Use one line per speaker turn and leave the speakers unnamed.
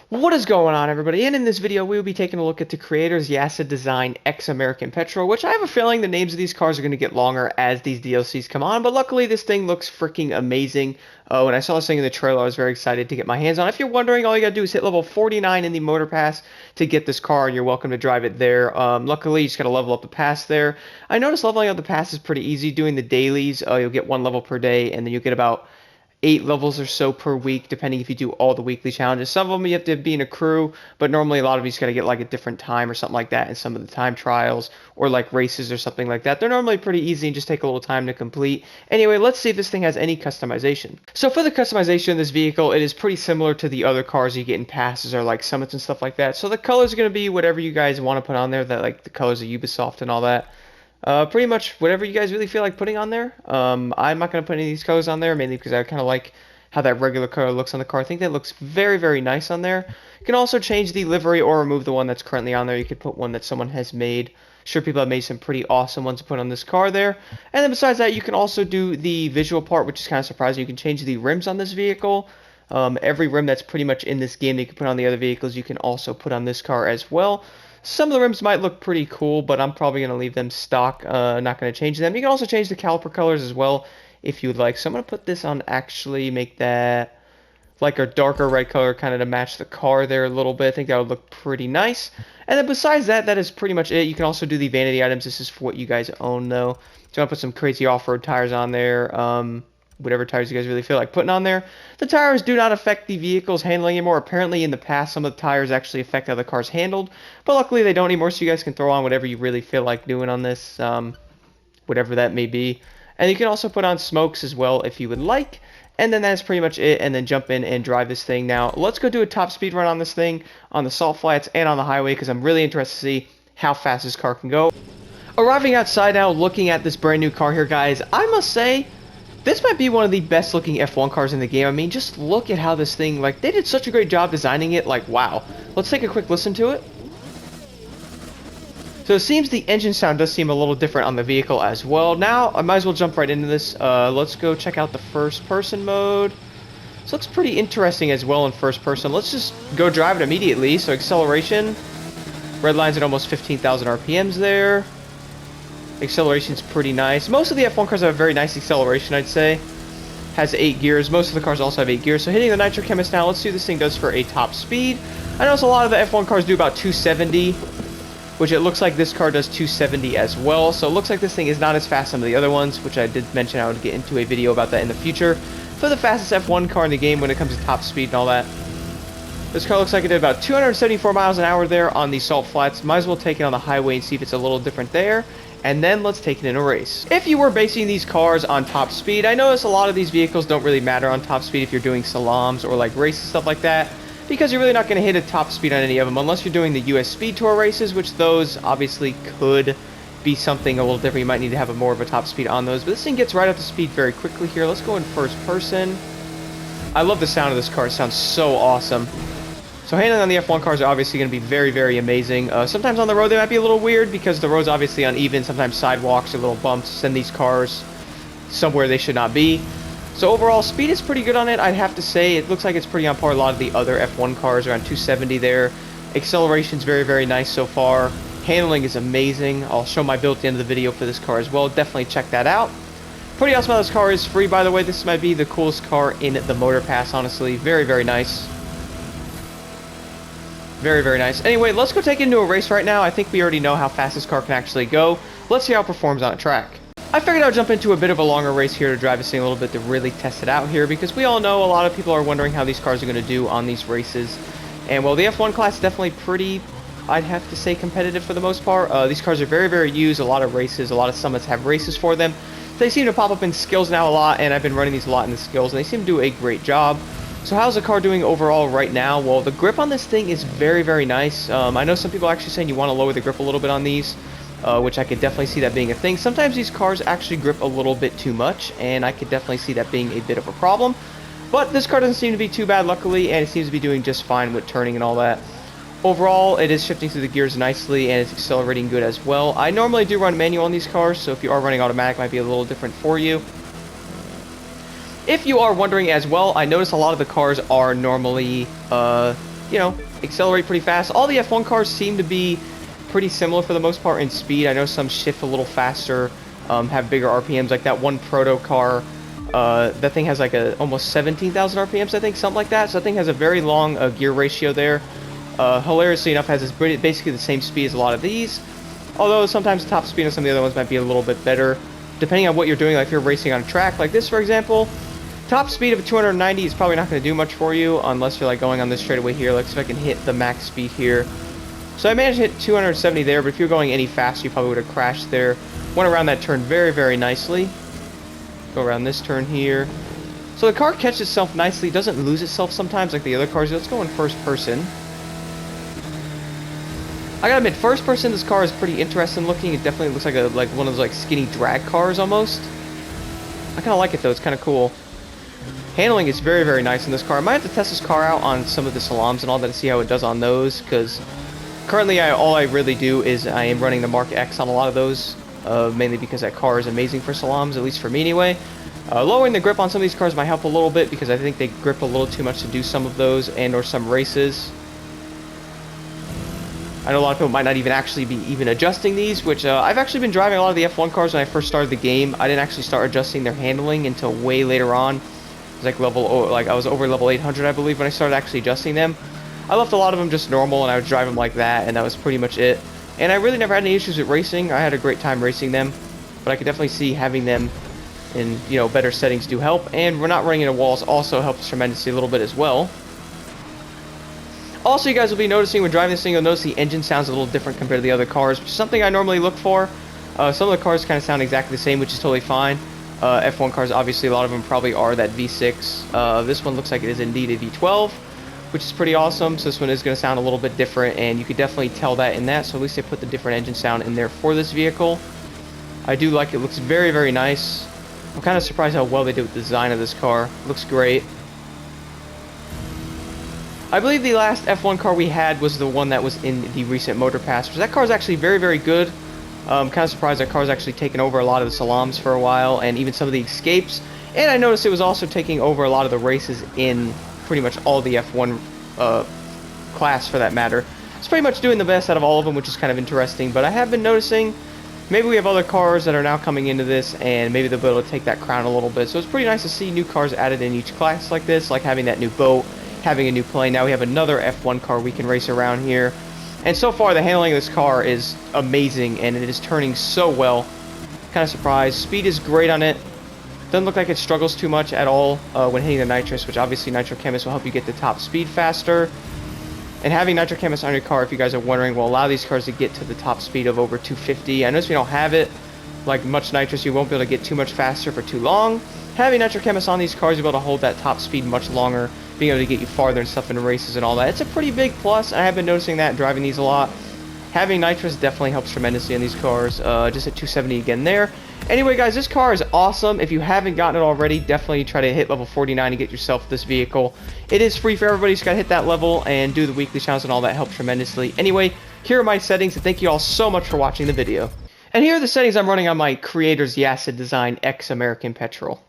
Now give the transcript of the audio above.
What is going on, everybody? And in this video, we will be taking a look at the creators YasidDesign X American Petrol, which I have a feeling the names of these cars are going to get longer as these DLCs come on, but luckily this thing looks freaking amazing. When I saw this thing in the trailer, I was very excited to get my hands on. If you're wondering, all you gotta do is hit level 49 in the Motopass to get this car, and you're welcome to drive it there. Luckily, you just gotta level up the pass there. I noticed leveling up the pass is pretty easy. Doing the dailies, you'll get 1 level per day, and then you'll get about 8 levels or so per week, depending if you do all the weekly challenges. Some of them you have to be in a crew, but normally a lot of you just gotta get like a different time or something like that in some of the time trials or like races or something like that. They're normally pretty easy and just take a little time to complete. Anyway, let's see if this thing has any customization. So for the customization of this vehicle, it is pretty similar to the other cars you get in passes or like summits and stuff like that. So the colors are gonna be whatever you guys want to put on there, that like the colors of Ubisoft and all that. Pretty much whatever you guys really feel like putting on there. I'm not going to put any of these colors on there, mainly because I kind of like how that regular color looks on the car. I think that looks very, very nice on there. You can also change the livery or remove the one that's currently on there. You could put one that someone has made. Sure, people have made some pretty awesome ones to put on this car there. And then besides that, you can also do the visual part, which is kind of surprising. You can change the rims on this vehicle. Every rim that's pretty much in this game that you can put on the other vehicles, you can also put on this car as well. Some of the rims might look pretty cool, but I'm probably going to leave them stock, not going to change them. You can also change the caliper colors as well if you would like. So I'm going to put this on, actually make that like a darker red color kind of to match the car there a little bit. I think that would look pretty nice. And then besides that, that is pretty much it. You can also do the vanity items. This is for what you guys own though. So I'm going to put some crazy off-road tires on there. Whatever tires you guys really feel like putting on there. The tires do not affect the vehicle's handling anymore. Apparently in the past, some of the tires actually affect how the car's handled, but luckily they don't anymore, so you guys can throw on whatever you really feel like doing on this, whatever that may be. And you can also put on smokes as well if you would like. And then that's pretty much it, and then jump in and drive this thing. Now, let's go do a top speed run on this thing, on the salt flats and on the highway, because I'm really interested to see how fast this car can go. Arriving outside now, looking at this brand new car here, guys, I must say, this might be one of the best looking F1 cars in the game. I mean, just look at how this thing, like, they did such a great job designing it, like, wow. Let's take a quick listen to it. So it seems the engine sound does seem a little different on the vehicle as well. Now, I might as well jump right into this. Let's go check out the first person mode. This looks pretty interesting as well in first person. Let's just go drive it immediately. So acceleration, red line's at almost 15,000 RPMs there. Acceleration's pretty nice. Most of the F1 cars have a very nice acceleration, I'd say. Has 8 gears. Most of the cars also have 8 gears. So hitting the Nitro Chemist now, let's see what this thing does for a top speed. I notice a lot of the F1 cars do about 270, which it looks like this car does 270 as well. So it looks like this thing is not as fast as some of the other ones, which I did mention I would get into a video about that in the future. For the fastest F1 car in the game when it comes to top speed and all that. This car looks like it did about 274 miles an hour there on the salt flats. Might as well take it on the highway and see if it's a little different there. And then let's take it in a race. If you were basing these cars on top speed, I notice a lot of these vehicles don't really matter on top speed if you're doing salams or like races, stuff like that, because you're really not going to hit a top speed on any of them unless you're doing the US Speed Tour races, which those obviously could be something a little different. You might need to have more of a top speed on those, but this thing gets right up to speed very quickly here. Let's go in first person. I love the sound of this car. It sounds so awesome. So handling on the F1 cars are obviously going to be very, very amazing. Sometimes on the road they might be a little weird because the road's obviously uneven. Sometimes sidewalks or little bumps send these cars somewhere they should not be. So overall, speed is pretty good on it. I'd have to say it looks like it's pretty on par with a lot of the other F1 cars, around 270 there. Acceleration's very, very nice so far. Handling is amazing. I'll show my build at the end of the video for this car as well. Definitely check that out. Pretty awesome how this car is free, by the way. This might be the coolest car in the Motopass, honestly. Very, very nice. Very, very nice. Anyway, let's go take it into a race right now. I think we already know how fast this car can actually go. Let's see how it performs on a track. I figured I would jump into a bit of a longer race here to drive this thing a little bit to really test it out here, because we all know a lot of people are wondering how these cars are going to do on these races. And well, the F1 class is definitely pretty, I'd have to say, competitive for the most part. These cars are very, very used. A lot of races, a lot of summits have races for them. They seem to pop up in skills now a lot, and I've been running these a lot in the skills, and they seem to do a great job. So how's the car doing overall right now? Well, the grip on this thing is very, very nice. I know some people are actually saying you want to lower the grip a little bit on these, which I could definitely see that being a thing. Sometimes these cars actually grip a little bit too much, and I could definitely see that being a bit of a problem. But this car doesn't seem to be too bad, luckily, and it seems to be doing just fine with turning and all that. Overall, it is shifting through the gears nicely, and it's accelerating good as well. I normally do run manual on these cars, so if you are running automatic, it might be a little different for you. If you are wondering as well, I notice a lot of the cars are normally you know, accelerate pretty fast. All the F1 cars seem to be pretty similar for the most part in speed. I know some shift a little faster, have bigger RPMs, like that one proto car. That thing has like almost 17,000 RPMs, I think, something like that. So that thing has a very long gear ratio there. Hilariously enough, has basically the same speed as a lot of these. Although sometimes the top speed on some of the other ones might be a little bit better, depending on what you're doing. Like if you're racing on a track like this, for example, top speed of 290 is probably not going to do much for you unless you're like going on this straightaway here. Let's see if I can hit the max speed here. So I managed to hit 270 there, but if you're going any faster, you probably would have crashed there. Went around that turn very, very nicely. Go around this turn here. So the car catches itself nicely, doesn't lose itself sometimes like the other cars. Let's go in first person. I gotta admit, first person, this car is pretty interesting looking. It definitely looks like one of those like skinny drag cars almost. I kind of like it though. It's kind of cool. Handling is very, very nice in this car. I might have to test this car out on some of the salams and all that to see how it does on those, because currently all I really do is I am running the Mark X on a lot of those, mainly because that car is amazing for salams, at least for me anyway. Lowering the grip on some of these cars might help a little bit because I think they grip a little too much to do some of those and or some races. I know a lot of people might not even actually be adjusting these, which I've actually been driving a lot of the F1 cars when I first started the game. I didn't actually start adjusting their handling until way later on. It was like I was over level 800, I believe, when I started actually adjusting them. I left a lot of them just normal, and I would drive them like that, and that was pretty much it. And I really never had any issues with racing. I had a great time racing them, but I could definitely see having them in, you know, better settings do help. And we're not running into walls also helps tremendously a little bit as well. Also, you guys will be noticing when driving this thing, you'll notice the engine sounds a little different compared to the other cars, which is something I normally look for. Some of the cars kind of sound exactly the same, which is totally fine. F1 cars, obviously, a lot of them probably are that V6. This one looks like it is indeed a V12, which is pretty awesome. So this one is going to sound a little bit different, and you could definitely tell that in that. So at least they put the different engine sound in there for this vehicle. I do like it. It looks very, very nice. I'm kind of surprised how well they did with the design of this car. It looks great. I believe the last F1 car we had was the one that was in the recent Motopass. That car is actually very, very good. I'm kind of surprised that car's actually taken over a lot of the salams for a while, and even some of the escapes. And I noticed it was also taking over a lot of the races in pretty much all the F1 class, for that matter. It's pretty much doing the best out of all of them, which is kind of interesting. But I have been noticing maybe we have other cars that are now coming into this, and maybe they'll be able to take that crown a little bit. So it's pretty nice to see new cars added in each class like this, like having that new boat, having a new plane. Now we have another F1 car we can race around here. And so far, the handling of this car is amazing, and it is turning so well. Kind of surprised. Speed is great on it. Doesn't look like it struggles too much at all when hitting the nitrous, which obviously Nitro Chemist will help you get the top speed faster. And having Nitro Chemist on your car, if you guys are wondering, will allow these cars to get to the top speed of over 250. I notice we don't have it. Like much nitrous, you won't be able to get too much faster for too long. Having Nitro Chemist on these cars, you'll be able to hold that top speed much longer, being able to get you farther and stuff in races and all that. It's a pretty big plus. I have been noticing that driving these a lot. Having nitrous definitely helps tremendously on these cars. Just at 270 again there. Anyway, guys, this car is awesome. If you haven't gotten it already, definitely try to hit level 49 and get yourself this vehicle. It is free for everybody. You just got to hit that level and do the weekly challenges and all that helps tremendously. Anyway, here are my settings, and thank you all so much for watching the video. And here are the settings I'm running on my creator's YasidDesign X American Petrol.